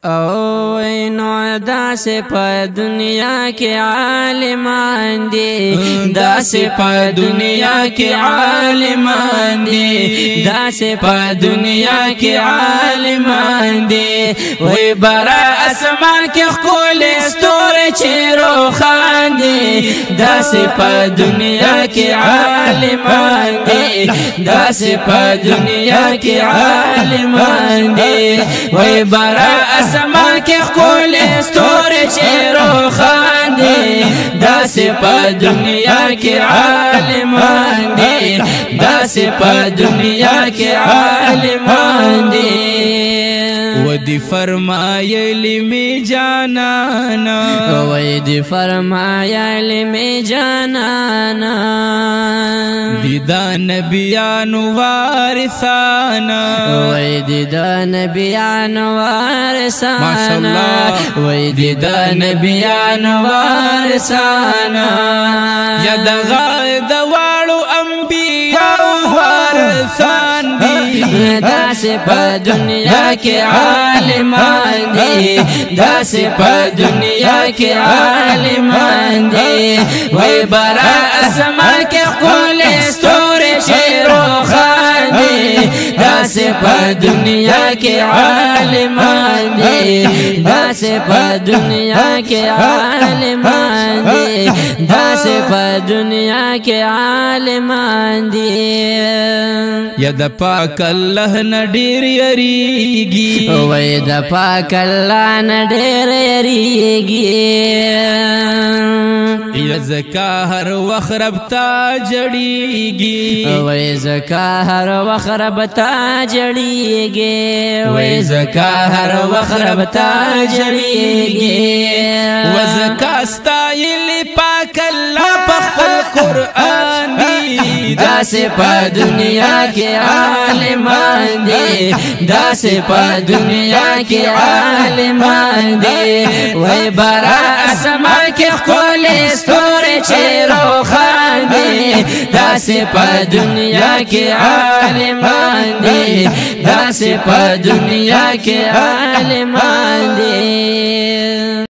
او نو داسې په دنیا کې عالمان دي، داسې په دنیا کې عالمان دي، داسې په دنیا کې عالمان دي. وای برا اسمان کې ښکلې ستوري چې روښان دي، داسې په دنیا کې عالمان دي، داسې په دنیا کې عالمان دي. وای برا اسمان کې ښکلې ستوري چې روښان دي، داسې په دنیا کې عالمان دي، داسې په دنیا کې عالمان دي. ودی فرمایلی می جانانا، ودی فرمایلی می جانانا، دیدا نبیانو وارثانا، دیدا نبیانو وارثانا، ماشاءاللہ دیدا نبیانو وارثانا. یا دغه د واړو انبیاء وارثان دي، داسې په دنیا کې عالمان دي، داسې په دنیا کې عالمان دي. وای برا اسمان کې ښکلې ستوري چې روښان دي، داسې په دنیا کې عالمان دي، داسې په دنیا کې عالمان دي، داسې په دنیا کې عالمان دي. یا د پاک الله نه ډېر یریږي، وای د پاک الله نه ډېر یریږي. یا زکا هر وخت رب ته جړیږي، وای زکا هر وخت رب ته جړیږي، وای زکا هر وخت رب ته جړیږي. و زکا ستایل پاک الله په خپل قرآن دی، داسې په دنیا کې عالمان دي، داسې په دنیا کې عالمان دي. وای برا اسمان کې ښکلې ستوري چې روښان دي، داسې په دنیا کې عالمان دي، داسې په دنیا کې عالمان دي.